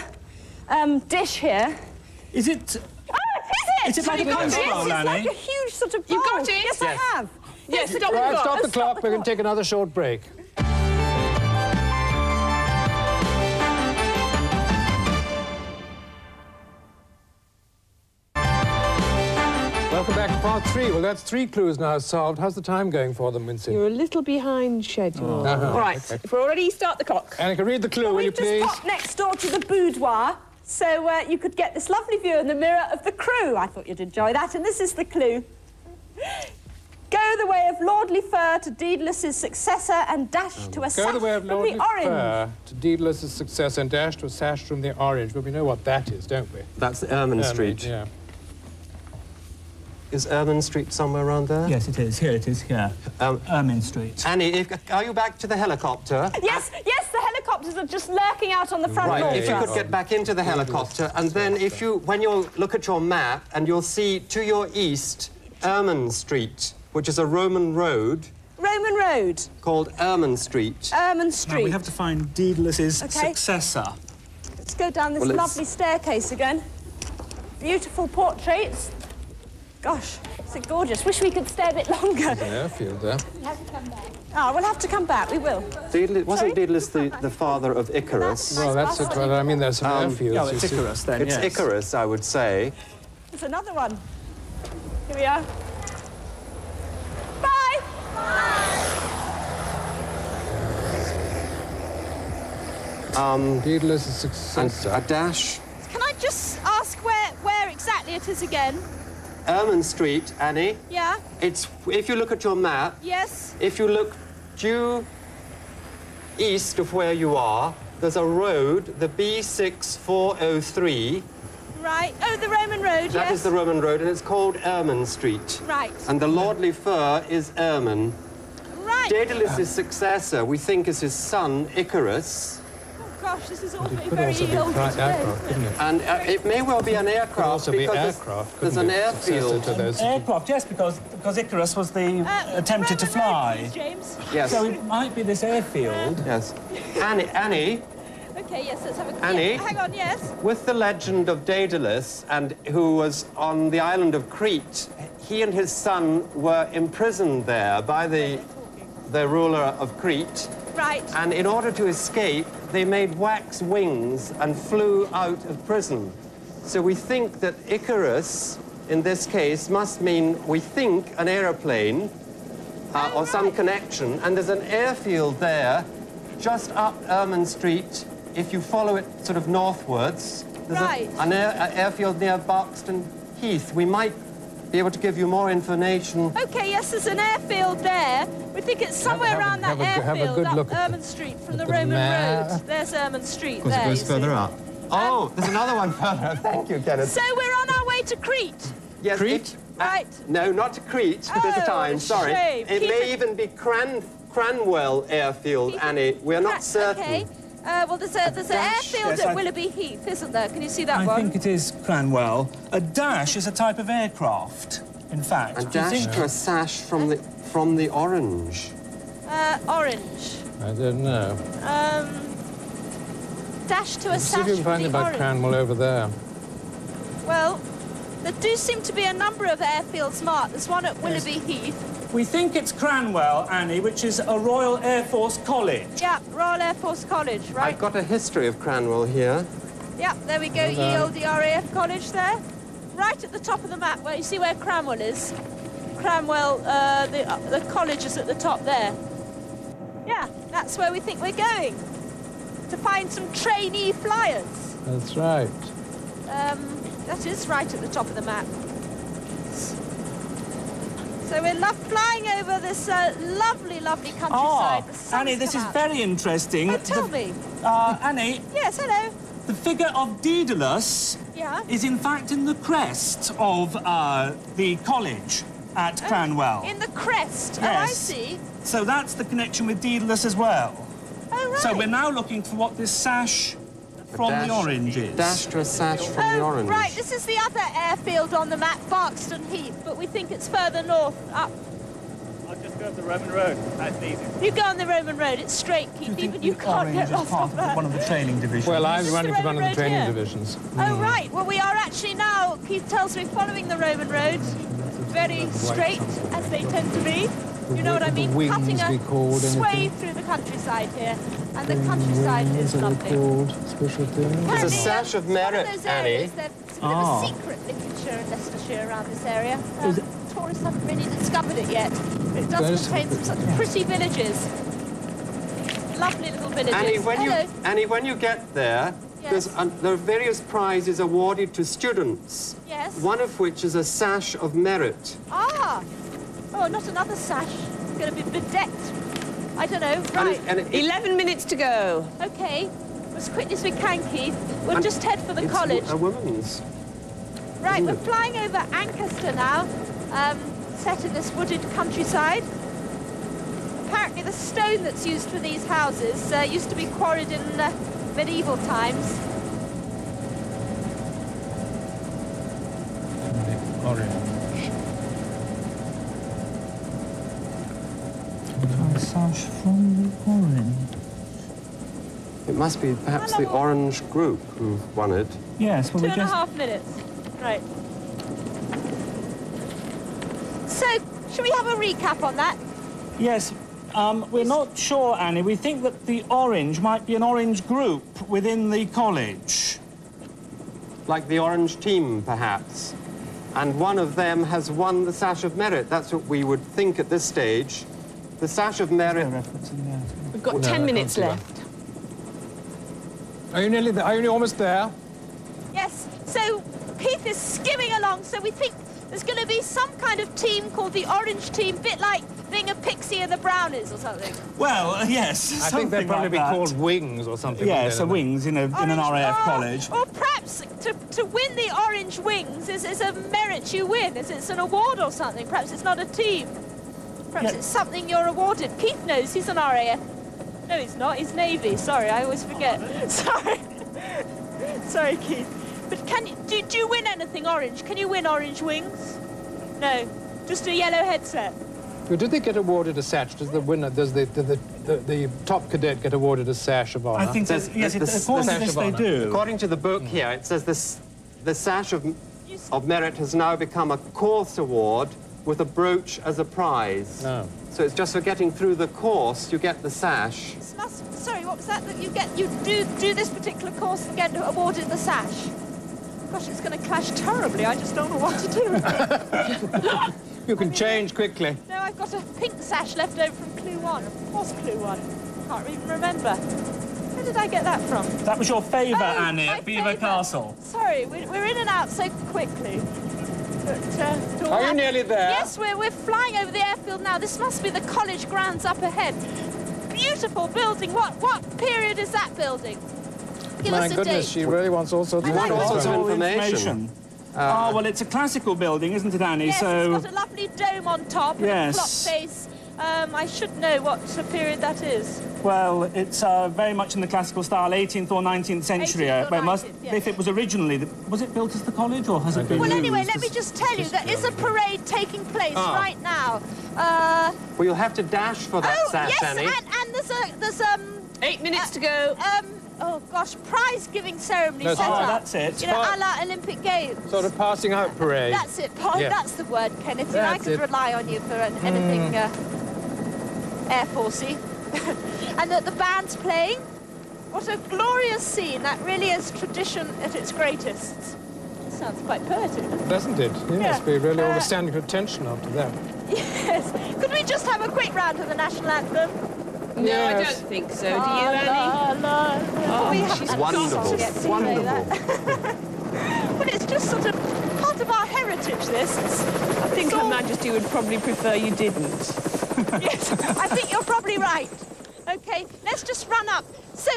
dish here. Is it... Oh, is it? Is it like a Yes, punch bowl, it's Annie? like a huge sort of bowl. You've got it? Yes, I have. Yes, stop the Right, clock. stop the clock. We're going to take another short break. Welcome back to part 3. Well, that's 3 clues now solved. How's the time going for them, Wincy? You're a little behind schedule. Uh-huh, All right, okay. if we're ready, start the clock. Anneka, read the clue, will you We've just please? popped next door to the boudoir, so you could get this lovely view in the mirror of the crew. I thought you'd enjoy that, and this is the clue. Go the way of lordly fur to Daedalus' successor and dash to a Go sash the way of from Lordly the orange. Fur to Daedalus' success and dash to a sash from the orange. Well, we know what that is, don't we? That's Ermine Street. Yeah. Is Ermine Street somewhere around there? Yes, it is. Here it is, here. Ermine Street. Annie, are you back to the helicopter? Yes, yes, the helicopters are just lurking out on the front lawn. Right, if you could get back into the helicopter, and then if you, when you look at your map, and you'll see to your east, Ermine Street, which is a Roman road Roman Road, called Ermine Street. Ermine Now, Street. we have to find Daedalus' Okay. successor. Let's go down this Well, it's- lovely staircase again. Beautiful portraits. Gosh, is it gorgeous? Wish we could stay a bit longer. Airfield there. Oh, we'll have to come back, we will. Wasn't Sorry? Daedalus the father of Icarus? Well, that's it. Well, I mean, there's some airfields. Yeah, you it's see. Icarus then, It's yes. Icarus, I would say. There's another one. Here we are. Bye! Daedalus' And successor. a dash. Can I just ask where exactly it is again? Ermine Street, Annie. Yeah? It's, if you look at your map, Yes? if you look due east of where you are, there's a road, the B6403. Right. Oh, the Roman Road, That yes? is the Roman road, and it's called Ermine Street. Right. And the lordly fur is Ermine. Right. Daedalus' successor, we think, is his son, Icarus. Oh, gosh, this is all It could very also be old. aircraft, couldn't it? And it may well be an aircraft also be because aircraft, there's couldn't an it? airfield. Successor to those- Aircraft, yes, because Icarus was the attempted to Roman road, fly. please, James. Yes. So it might be this airfield. Yes. Annie, Okay, yes, let's have a... Annie? Yeah, hang on, yes. with the legend of Daedalus, and who was on the island of Crete, he and his son were imprisoned there by the ruler of Crete. Right. And in order to escape, they made wax wings and flew out of prison. So we think that Icarus, in this case, must mean, we think, an aeroplane or some connection. And there's an airfield there, just up Ermine Street. If you follow it sort of northwards, there's an airfield near Barkston Heath. We might be able to give you more information. Okay, yes, there's an airfield there. We think it's somewhere around that airfield up Ermine Street from the Roman road. There's Ermine Street there. Because it goes further up. Oh, there's another one further. Thank you, Kenneth. So we're on our way to Crete. Yes, Crete? Right. No, not to Crete. There's a time. Sorry. Shame. It may even be Cranwell Airfield, Annie. We're not certain. Okay. Well, there's an airfield at Willoughby Heath, isn't there? Can you see that one? I think it is Cranwell. A dash is a type of aircraft, in fact. A dash to a sash from the orange. Orange. I don't know. Dash to a See sash if you can from find the about orange. Cranwell over there. Well, there do seem to be a number of airfields marked. There's one at Willoughby Heath. We think it's Cranwell, Annie, which is a Royal Air Force College. Yeah, Royal Air Force College, right? I've got a history of Cranwell here. Yeah, there we go, ye olde RAF College there. Right at the top of the map, where you see where Cranwell is. Cranwell, the college is at the top there. Yeah, that's where we think we're going. To find some trainee flyers. That's right. That is right at the top of the map. So we're flying over this lovely, lovely countryside. The sun's Annie, this come is out. very interesting. Oh, tell me. Annie, Yes, hello. the figure of Daedalus Yeah. is in fact in the crest of the college at Cranwell. In the crest. Yes. Oh, I see. So that's the connection with Daedalus as well. Oh, right. So we're now looking for what this sash from the orange is. Dash to a sash from the orange. Right, this is the other airfield on the map, Barkston Heath, but we think it's further north up. I'll just go up the Roman road. That's easy. You go on the Roman road, it's straight, Keith, even you can't get lost off that. One of the training divisions. Well, I'm Is this running the for one of Roman the road training here? divisions. Oh, right, well, we are actually now, Keith tells me, following the Roman road, very straight, as they tend to be. You know what I mean? Wings Cutting be a called swathe through the countryside here, and the countryside is lovely. Special thing. There's a sash of merit, one of those Annie. areas, there's a bit of a secret Lincolnshire and Leicestershire around this area. Tourists haven't really discovered it yet, but it does contain some such pretty villages. Lovely little villages. Annie, when you get there, Yes. there are various prizes awarded to students. Yes. One of which is a sash of merit. Ah! Oh, not another sash. It's going to be bedecked. I don't know. Right. And 11 minutes to go. Okay. As quickly as we can, Keith. We'll just head for the it's college. a woman's. Right, we're flying over Ancaster now, set in this wooded countryside. Apparently the stone that's used for these houses used to be quarried in medieval times. Orange. Sash from the orange. It must be perhaps the orange group who won it. Yes, well, 2.5 minutes. Right. So, should we have a recap on that? Yes, we're not sure, Annie. We think that the orange might be an orange group within the college. Like the orange team, perhaps. And one of them has won the sash of merit. That's what we would think at this stage. The sash of merit. We've got 10 minutes left. Are you nearly there? Are you almost there? Yes. So, Keith is skimming along, so we think there's going to be some kind of team called the Orange Team, bit like being a Pixie and the Brownies or something. Well, yes, I think they'd probably be called Wings or something. Yes, a Wings in an RAF college. Or perhaps to win the Orange Wings is a merit you win. It's an award or something. Perhaps it's not a team. Perhaps it's something you're awarded. Keith knows, he's an RAF. No, he's not. He's navy. Sorry, I always forget. Sorry. Sorry, Keith. But do you win anything orange? Can you win orange wings? No, just a yellow headset. Well, do they get awarded a sash? Does the winner, does the top cadet get awarded a sash of honour? I think yes, according to this they do. According to the book here, it says this: the sash of merit has now become a course award with a brooch as a prize. No. So it's just for getting through the course, you get the sash. Sorry, what was that? That you do this particular course and get awarded the sash? Gosh, it's going to clash terribly. I just don't know what to do with it. You can change quickly. No, I've got a pink sash left over from Clue 1. Of course, Clue 1. Can't even remember. Where did I get that from? That was your favour, Annie, at favour. Beaver Castle. Sorry, we're in and out so quickly. But, are you nearly there? Yes, we're flying over the airfield now. This must be the college grounds up ahead. Beautiful building. What period is that building? Give My us a goodness, date. she really wants all sorts of information. Oh, well, it's a classical building, isn't it, Annie? Yes, so it's got a lovely dome on top and a clock face. I should know what period that is. Well, it's very much in the classical style, 18th or 19th century. 18th or 19th, yes. If it was originally... Was it built as the college, or has it been Well, used anyway, let me just tell you, there is a parade taking place right now. Well, you'll have to dash for that sash, yes, Annie. and there's 8 minutes to go. Oh gosh, prize-giving ceremony set Oh, up. that's it. You know, a la Olympic Games. Sort of passing out parade. That's it, Yeah. That's the word, Kenneth. I That's could it. rely on you for anything Air Forcey. And the band's playing. What a glorious scene. That really is tradition at its greatest. Sounds quite poetic. Doesn't it? Yes, Yeah. we really all standing to attention after that. Yes. Could we just have a quick round of the national anthem? No, I don't think so. Do you, Annie? Oh, she's wonderful. Wonderful. But it's just sort of part of our heritage, this. I think Her Majesty would probably prefer you didn't. Yes, I think you're probably right. OK, let's just run up. So,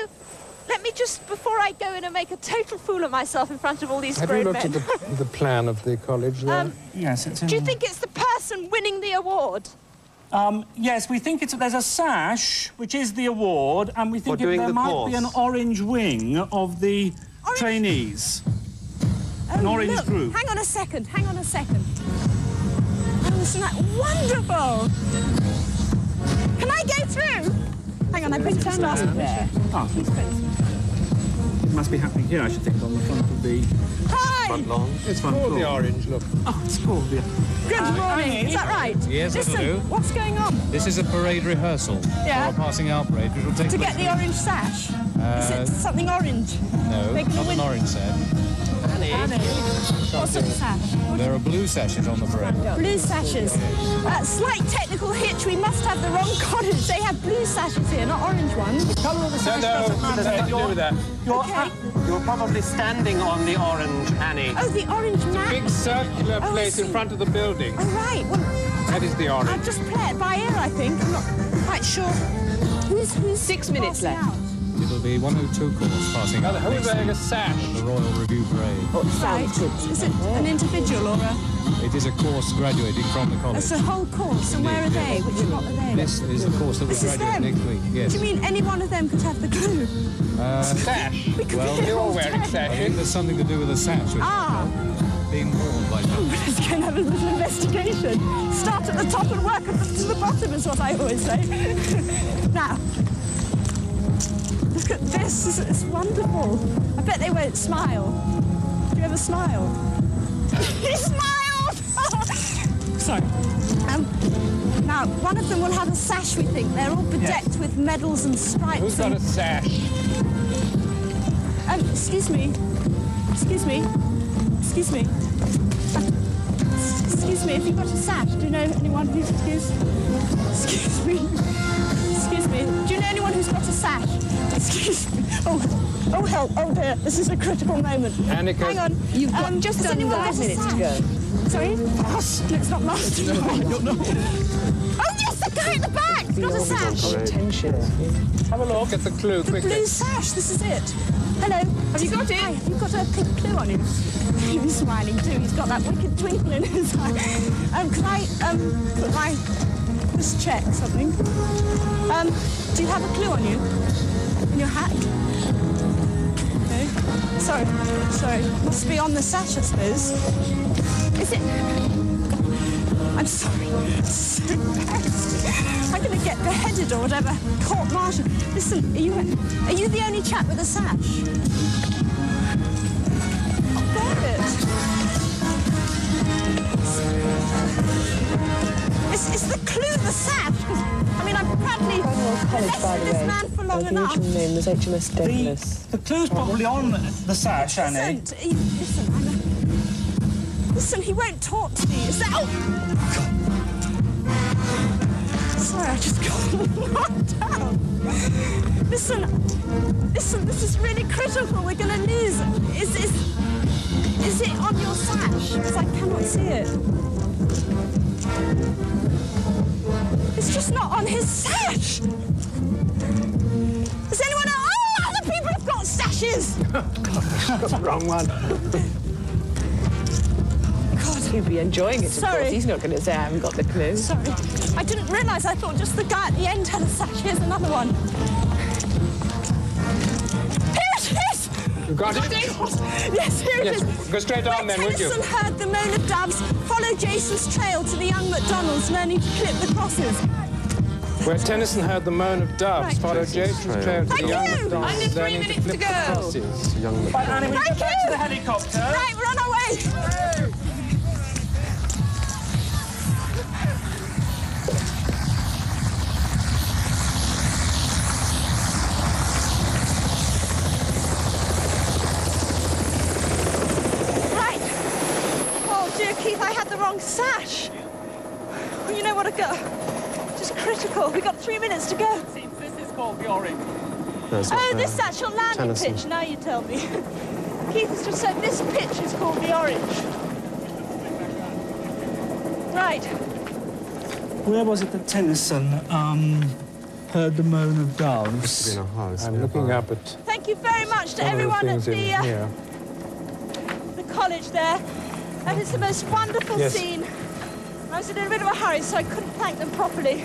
let me just, before I go in and make a total fool of myself in front of all these Have you grown looked men... at the plan of the college there? Yes, it's in... Do you think it's the person winning the award? Yes, we think there's a sash, which is the award, and we think there might be an orange wing of the trainees. An orange group. Hang on a second, hang on a second. Oh, isn't that wonderful? Can I go through? Hang on, I bring some glasses there. Oh. It must be happening here, I should think, on the front of the... Hi! Front lawn. It's called the orange, look. Oh, it's called the... Good morning, is that right? Yes, Listen, that'll do. what's going on? This is a parade rehearsal. Yeah. For our passing out parade, which will take To place... get the orange sash? Is it something orange? No, not an orange sash. Annie. What sort of sash? There are blue sashes on the parade. Blue sashes. Slight technical hitch. We must have the wrong college. They have blue sashes here, not orange ones. The colour of the sash doesn't matter. Nothing to do with that. You're probably standing on the orange, Annie. Oh, the orange map. Big circular I place in see. front of the building. Oh, right. Well, That is the orange. I'll just play it by ear, I think. I'm not quite sure. Who's 6 minutes passing left. out? It'll be 102 course passing out. Who's wearing a sash? The Royal Review Parade. Right. Is it an individual or a... It is a course graduating from the college. It's a whole course, and where are they? Which lot are they? This is the course that will This is graduate them? next week, yes. Do you mean any one of them could have the clue? Sash? Well, You're all wearing I think sashes. there's something to do with the sash, which being worn by some. Let's go and have a little investigation. Start at the top and work to the bottom is what I always say. Now, look at this. It's wonderful. I bet they won't smile. Do you ever smile? He smiled! Sorry. Now, one of them will have a sash, we think. They're all bedecked with medals and stripes. Who's got a sash? Excuse me. Excuse me. Excuse me. Excuse me, have you got a sash? Do you know anyone who's... Excuse me. Excuse me. Do you know anyone who's got a sash? Excuse me. Oh, help. Oh, dear. This is a critical moment. Anneka. Hang on. You've got just under 5 minutes to go. Sorry? It's not last. Oh, yes, the guy at the back! He's got a sash. Attention. Have a look at the clue The quickly. blue sash, this is it. Hello. Have you got it? Have you got a pink clue on him? He's smiling too. He's got that wicked twinkle in his eye. Could I put my just check something. Do you have a clue on you? In your hat? No? Sorry. Must be on the sash, I suppose. Is it? I'm sorry. I'm so embarrassed. I'm going to get beheaded or whatever. Court-martial. Listen, are you the only chap with a sash? Oh, bear it. Is the clue the sash? I mean, I'm proudly molested this man for long enough. The original name was HMS Douglas. The clue's probably on the sash, Annie. Listen, he won't talk to me. Is that... Oh! Sorry, I just got knocked down. Listen, this is really critical. We're going to lose. Is it on your sash? Because I cannot see it. It's just not on his sash. Does anyone know? Oh, other people have got sashes. That's the wrong one. God. He'd be enjoying it, of course. He's not going to say I haven't got the clue. Sorry. I didn't realise. I thought just the guy at the end had a sash. Here's another one. Here it is! You got it? Yes, here it is. Go straight on then, would you? Tennyson heard the moan of doves, follow Jason's trail to the young MacDonalds, learning to clip the crosses. Where Tennyson heard the moan of doves, follow Jason's trail to the young MacDonalds, Under 3 learning to minutes clip to the go. crosses. Right, Annie, we get back to the helicopter. Right, we're on our way. Keith, I had the wrong sash. Well, you know what I got? Just critical. We got 3 minutes to go. This is called the orange. Oh, this actual landing Tennyson. pitch. Now you tell me. Keith has just said this pitch is called the orange. Right. Where was it that Tennyson heard the moan of doves? I'm looking up at... Thank you very much to everyone at the college there. That is the most wonderful scene. I was in a bit of a hurry, so I couldn't thank them properly.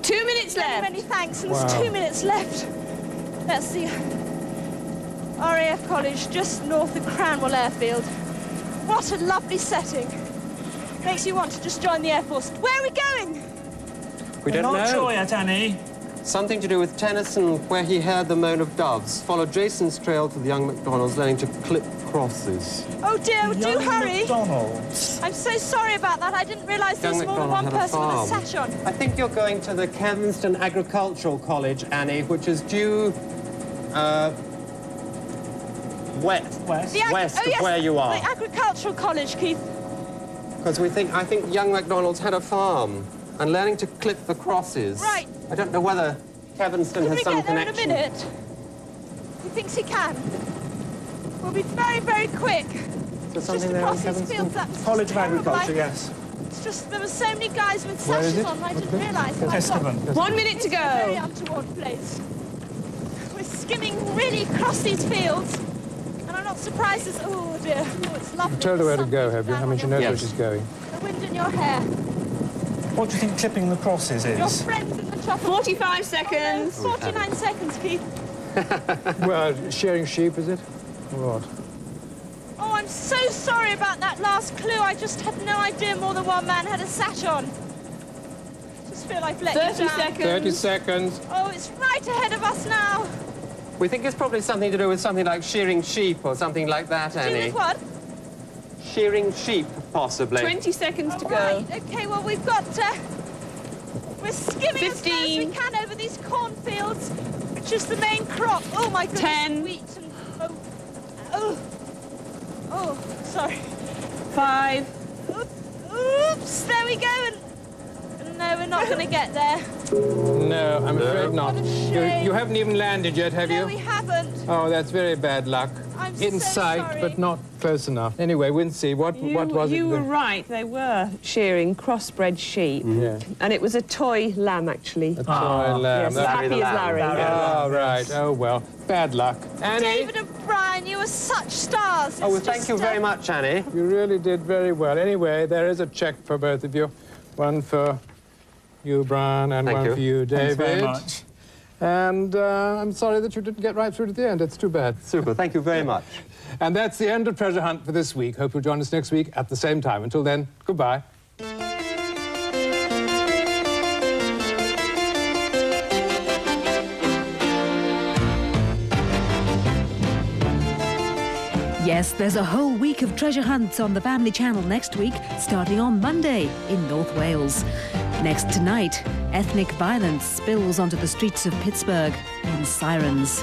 2 minutes left. Many thanks, and there's 2 minutes left. That's the RAF College, just north of Cranwell Airfield. What a lovely setting. Makes you want to just join the Air Force. Where are we going? We don't know. Not sure yet, Annie. Something to do with Tennyson, where he heard the moan of doves. Followed Jason's trail to the young MacDonalds, learning to clip crosses. Oh dear, do hurry. MacDonalds. I'm so sorry about that. I didn't realise there was more than one person with a sash on. I think you're going to the Kensington Agricultural College, Annie, which is due west of where you are. The Agricultural College, Keith. Because I think young MacDonald's had a farm and learning to clip the crosses. Right. I don't know whether Kevinston has some connection. Can we get there in a minute? He thinks he can. We'll be very, very quick. So something there on Kevinston? College of Agriculture, yes. It's just there were so many guys with sashes on, I didn't realise. Testament. 1 minute to It's a very go. untoward place. We're skimming really across these fields, and I'm not surprised as... Oh, dear. Oh, it's lovely. You've told her where to go, have you? I mean, she knows where she's going. The wind in your hair. What do you think clipping the crosses Your is? friends in the chopper. 45 seconds. 49 seconds, Keith. Well, shearing sheep, is it? Or what? Oh, I'm so sorry about that last clue. I just had no idea more than one man had a sash on. Just feel like letting 30 you down. seconds. 30 seconds. Oh, it's right ahead of us now. We think it's probably something to do with something like shearing sheep or something like that, Do Annie. with what? Shearing sheep, possibly. 20 seconds to go. Right, OK, well, we've got... we're skimming 15. as fast as we can over these cornfields, which is the main crop. Oh, my goodness. 10. Wheat and... Oh, sorry. 5. Oops, there we go. And no, we're not going to get there. No, I'm afraid not. What a shame. You haven't even landed yet, have you? No, we haven't. Oh, that's very bad luck. I'm In so sight, sorry. but not close enough. Anyway, Wincy, what was it? You were right. They were shearing crossbred sheep. Yeah. And it was a toy lamb, actually. A toy lamb. Yes, happy as Larry. Oh, right. Oh, well. Bad luck. Annie? David and Brian, you were such stars. Oh, well, It's thank just, you very much, Annie. You really did very well. Anyway, there is a cheque for both of you. One for you, Brian, and Thank one you. for you, David. Thanks very much. And I'm sorry that you didn't get right through to the end. It's too bad. Super, thank you very much. And that's the end of Treasure Hunt for this week. Hope you'll join us next week at the same time. Until then, goodbye. Yes, there's a whole week of treasure hunts on the Family Channel next week, starting on Monday in North Wales. Next tonight, ethnic violence spills onto the streets of Pittsburgh in Sirens.